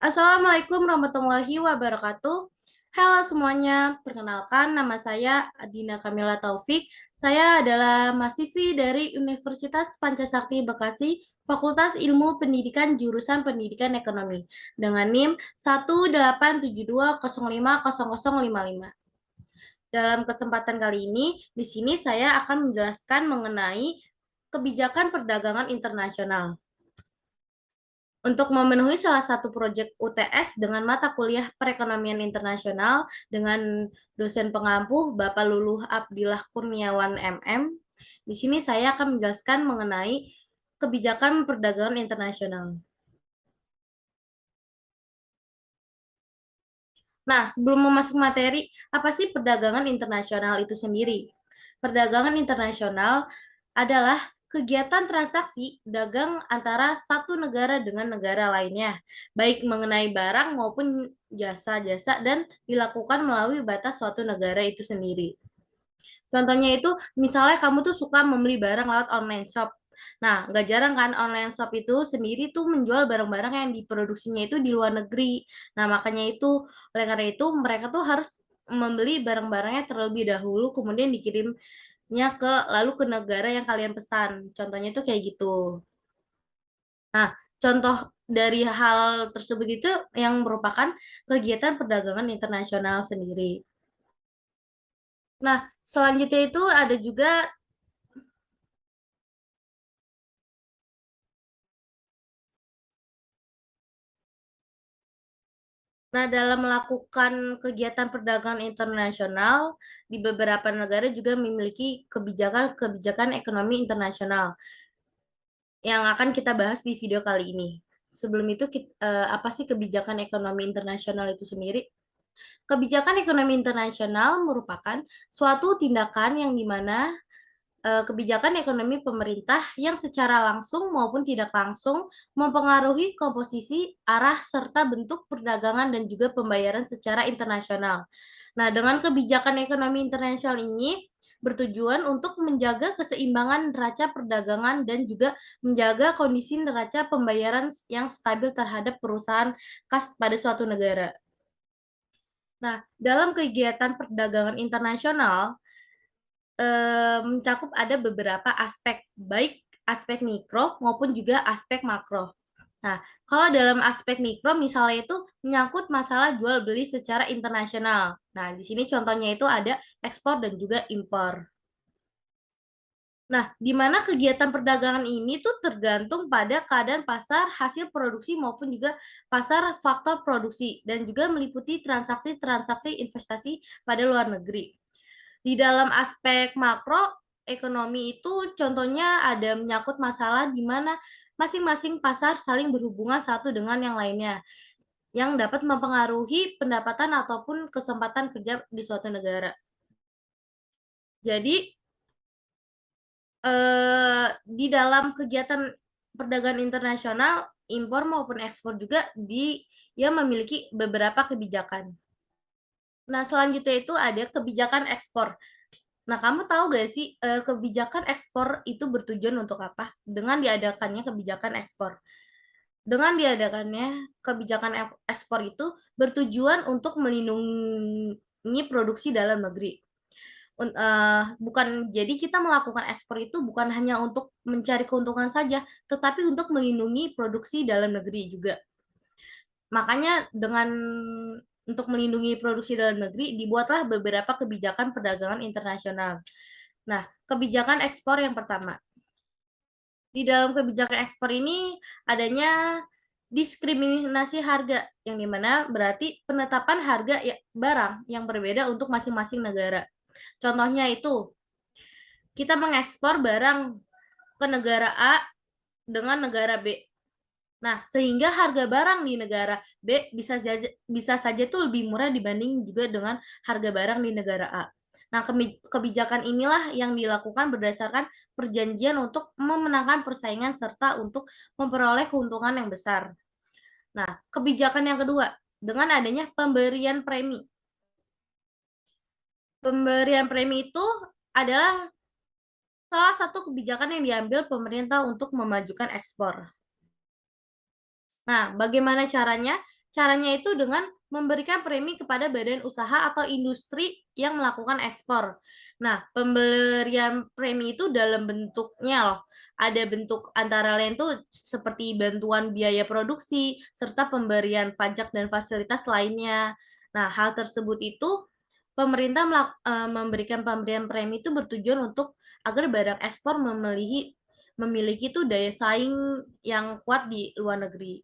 Assalamualaikum warahmatullahi wabarakatuh. Halo semuanya, perkenalkan nama saya Adina Kamila Taufik. Saya adalah mahasiswi dari Universitas Pancasakti Bekasi, Fakultas Ilmu Pendidikan jurusan Pendidikan Ekonomi dengan NIM 18720500055. Dalam kesempatan kali ini, di sini saya akan menjelaskan mengenai kebijakan perdagangan internasional. Untuk memenuhi salah satu proyek UTS dengan mata kuliah Perekonomian Internasional dengan dosen pengampu Bapak Luluh Abdillah Kurniawan MM, di sini saya akan menjelaskan mengenai kebijakan perdagangan internasional. Nah, sebelum memasuki materi, apa sih perdagangan internasional itu sendiri? Perdagangan internasional adalah kegiatan transaksi dagang antara satu negara dengan negara lainnya, baik mengenai barang maupun jasa-jasa dan dilakukan melalui batas suatu negara itu sendiri. Contohnya itu, misalnya kamu tuh suka membeli barang lewat online shop. Nah, nggak jarang kan online shop itu sendiri tuh menjual barang-barang yang diproduksinya itu di luar negeri. Nah, makanya itu, oleh karena itu mereka tuh harus membeli barang-barangnya terlebih dahulu, kemudian dikirimnya lalu ke negara yang kalian pesan. Contohnya itu kayak gitu. Nah, contoh dari hal tersebut itu yang merupakan kegiatan perdagangan internasional sendiri. Nah, selanjutnya itu ada juga. Nah, dalam melakukan kegiatan perdagangan internasional, di beberapa negara juga memiliki kebijakan-kebijakan ekonomi internasional yang akan kita bahas di video kali ini. Sebelum itu, apa sih kebijakan ekonomi internasional itu sendiri? Kebijakan ekonomi internasional merupakan suatu tindakan yang dimana kebijakan ekonomi pemerintah yang secara langsung maupun tidak langsung mempengaruhi komposisi, arah, serta bentuk perdagangan dan juga pembayaran secara internasional. Nah, dengan kebijakan ekonomi internasional ini bertujuan untuk menjaga keseimbangan neraca perdagangan dan juga menjaga kondisi neraca pembayaran yang stabil terhadap perusahaan kas pada suatu negara. Nah, dalam kegiatan perdagangan internasional, mencakup ada beberapa aspek, baik aspek mikro maupun juga aspek makro. Nah, kalau dalam aspek mikro misalnya itu menyangkut masalah jual beli secara internasional. Nah, di sini contohnya itu ada ekspor dan juga impor. Nah, di mana kegiatan perdagangan ini tuh tergantung pada keadaan pasar, hasil produksi maupun juga pasar faktor produksi dan juga meliputi transaksi-transaksi investasi pada luar negeri. Di dalam aspek makro ekonomi itu contohnya ada menyangkut masalah di mana masing-masing pasar saling berhubungan satu dengan yang lainnya yang dapat mempengaruhi pendapatan ataupun kesempatan kerja di suatu negara. Jadi di dalam kegiatan perdagangan internasional impor maupun ekspor juga dia memiliki beberapa kebijakan. Nah, selanjutnya itu ada kebijakan ekspor. Nah, kamu tahu gak sih kebijakan ekspor itu bertujuan untuk apa? Dengan diadakannya kebijakan ekspor. Dengan diadakannya kebijakan ekspor itu bertujuan untuk melindungi produksi dalam negeri. Bukan jadi kita melakukan ekspor itu bukan hanya untuk mencari keuntungan saja, tetapi untuk melindungi produksi dalam negeri juga. Makanya untuk melindungi produksi dalam negeri dibuatlah beberapa kebijakan perdagangan internasional. Nah, kebijakan ekspor yang pertama. Di dalam kebijakan ekspor ini adanya diskriminasi harga, yang dimana berarti penetapan harga barang yang berbeda untuk masing-masing negara. Contohnya itu, kita mengekspor barang ke negara A dengan negara B. Nah, sehingga harga barang di negara B bisa saja tuh lebih murah dibanding juga dengan harga barang di negara A. Nah, kebijakan inilah yang dilakukan berdasarkan perjanjian untuk memenangkan persaingan serta untuk memperoleh keuntungan yang besar. Nah, kebijakan yang kedua, dengan adanya pemberian premi. Pemberian premi itu adalah salah satu kebijakan yang diambil pemerintah untuk memajukan ekspor. Nah, bagaimana caranya? Caranya itu dengan memberikan premi kepada badan usaha atau industri yang melakukan ekspor. Nah, pemberian premi itu dalam bentuknya loh. Ada bentuk antara lain tuh seperti bantuan biaya produksi, serta pemberian pajak dan fasilitas lainnya. Nah, hal tersebut itu pemerintah memberikan pemberian premi itu bertujuan untuk agar barang ekspor memiliki tuh daya saing yang kuat di luar negeri.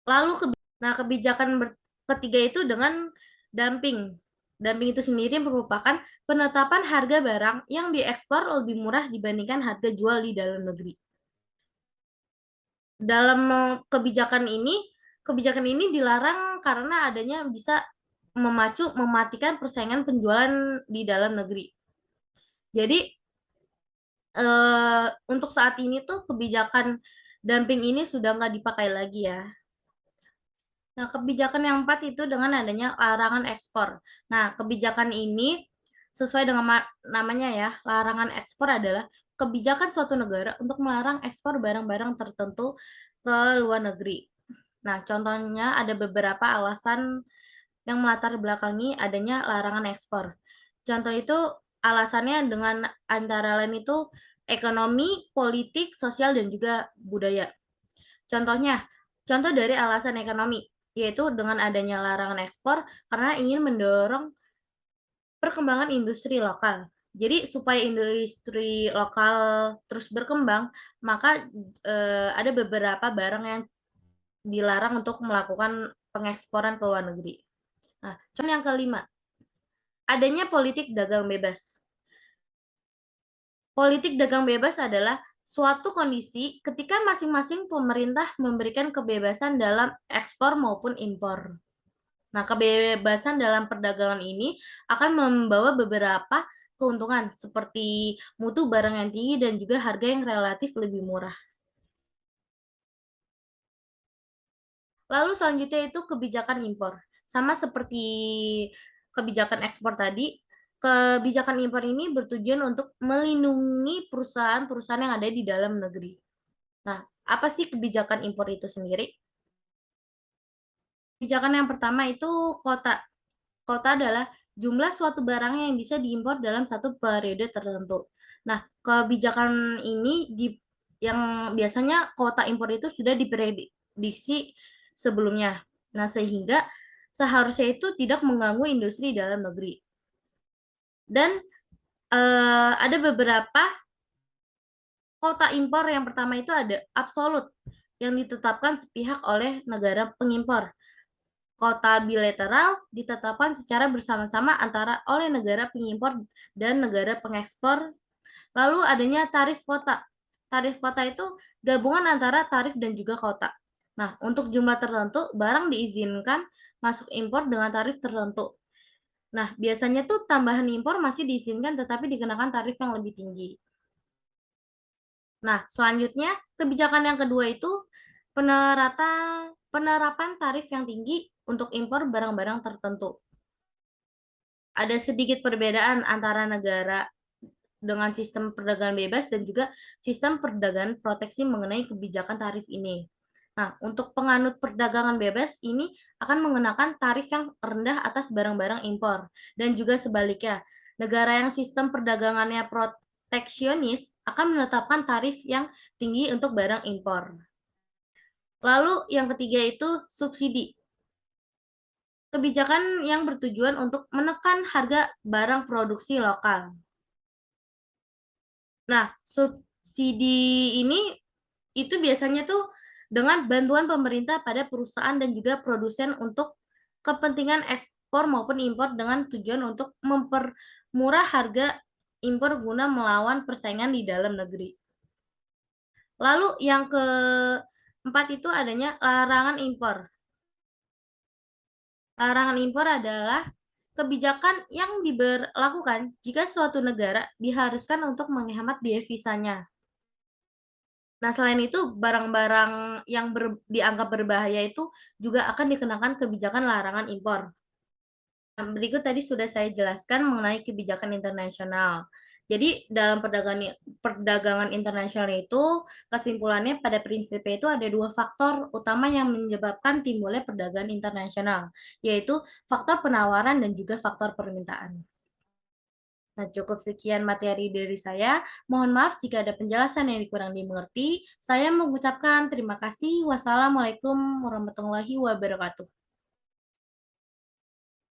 Lalu kebijakan ketiga itu dengan dumping. Dumping itu sendiri merupakan penetapan harga barang yang diekspor lebih murah dibandingkan harga jual di dalam negeri. Dalam kebijakan ini dilarang karena adanya bisa mematikan persaingan penjualan di dalam negeri. Jadi untuk saat ini tuh kebijakan dumping ini sudah nggak dipakai lagi ya. Nah, kebijakan yang keempat itu dengan adanya larangan ekspor. Nah, kebijakan ini sesuai dengan namanya ya, larangan ekspor adalah kebijakan suatu negara untuk melarang ekspor barang-barang tertentu ke luar negeri. Nah, contohnya ada beberapa alasan yang melatar belakangi adanya larangan ekspor. Contoh itu alasannya dengan antara lain itu ekonomi, politik, sosial, dan juga budaya. Contohnya, contoh dari alasan ekonomi, yaitu dengan adanya larangan ekspor karena ingin mendorong perkembangan industri lokal. Jadi supaya industri lokal terus berkembang, maka ada beberapa barang yang dilarang untuk melakukan pengeksporan ke luar negeri. Nah, contoh yang kelima, adanya politik dagang bebas. Politik dagang bebas adalah suatu kondisi ketika masing-masing pemerintah memberikan kebebasan dalam ekspor maupun impor. Nah, kebebasan dalam perdagangan ini akan membawa beberapa keuntungan seperti mutu barang yang tinggi dan juga harga yang relatif lebih murah. Lalu selanjutnya itu kebijakan impor. Sama seperti kebijakan ekspor tadi, kebijakan impor ini bertujuan untuk melindungi perusahaan-perusahaan yang ada di dalam negeri. Nah, apa sih kebijakan impor itu sendiri? Kebijakan yang pertama itu kota. Kota adalah jumlah suatu barang yang bisa diimpor dalam satu periode tertentu. Nah, kebijakan ini yang biasanya kota impor itu sudah diprediksi sebelumnya. Nah, sehingga seharusnya itu tidak mengganggu industri dalam negeri. Dan ada beberapa kota impor. Yang pertama itu ada absolut yang ditetapkan sepihak oleh negara pengimpor. Kota bilateral ditetapkan secara bersama-sama antara oleh negara pengimpor dan negara pengekspor. Lalu adanya tarif kota. Tarif kota itu gabungan antara tarif dan juga kota. Nah, untuk jumlah tertentu, barang diizinkan masuk impor dengan tarif tertentu. Nah, biasanya tuh tambahan impor masih diizinkan tetapi dikenakan tarif yang lebih tinggi. Nah, selanjutnya kebijakan yang kedua itu penerapan tarif yang tinggi untuk impor barang-barang tertentu. Ada sedikit perbedaan antara negara dengan sistem perdagangan bebas dan juga sistem perdagangan proteksi mengenai kebijakan tarif ini. Nah, untuk penganut perdagangan bebas ini akan mengenakan tarif yang rendah atas barang-barang impor dan juga sebaliknya. Negara yang sistem perdagangannya proteksionis akan menetapkan tarif yang tinggi untuk barang impor. Lalu yang ketiga itu subsidi. Kebijakan yang bertujuan untuk menekan harga barang produksi lokal. Nah, subsidi ini itu biasanya tuh dengan bantuan pemerintah pada perusahaan dan juga produsen untuk kepentingan ekspor maupun impor dengan tujuan untuk mempermurah harga impor guna melawan persaingan di dalam negeri. Lalu yang keempat itu adanya larangan impor. Larangan impor adalah kebijakan yang diberlakukan jika suatu negara diharuskan untuk menghemat devisanya. Nah, selain itu, barang-barang yang dianggap berbahaya itu juga akan dikenakan kebijakan larangan impor. Nah, berikut tadi sudah saya jelaskan mengenai kebijakan internasional. Jadi dalam perdagangan internasional itu kesimpulannya pada prinsipnya itu ada dua faktor utama yang menyebabkan timbulnya perdagangan internasional, yaitu faktor penawaran dan juga faktor permintaan. Nah, cukup sekian materi dari saya. Mohon maaf jika ada penjelasan yang kurang dimengerti. Saya mengucapkan terima kasih. Wassalamualaikum warahmatullahi wabarakatuh.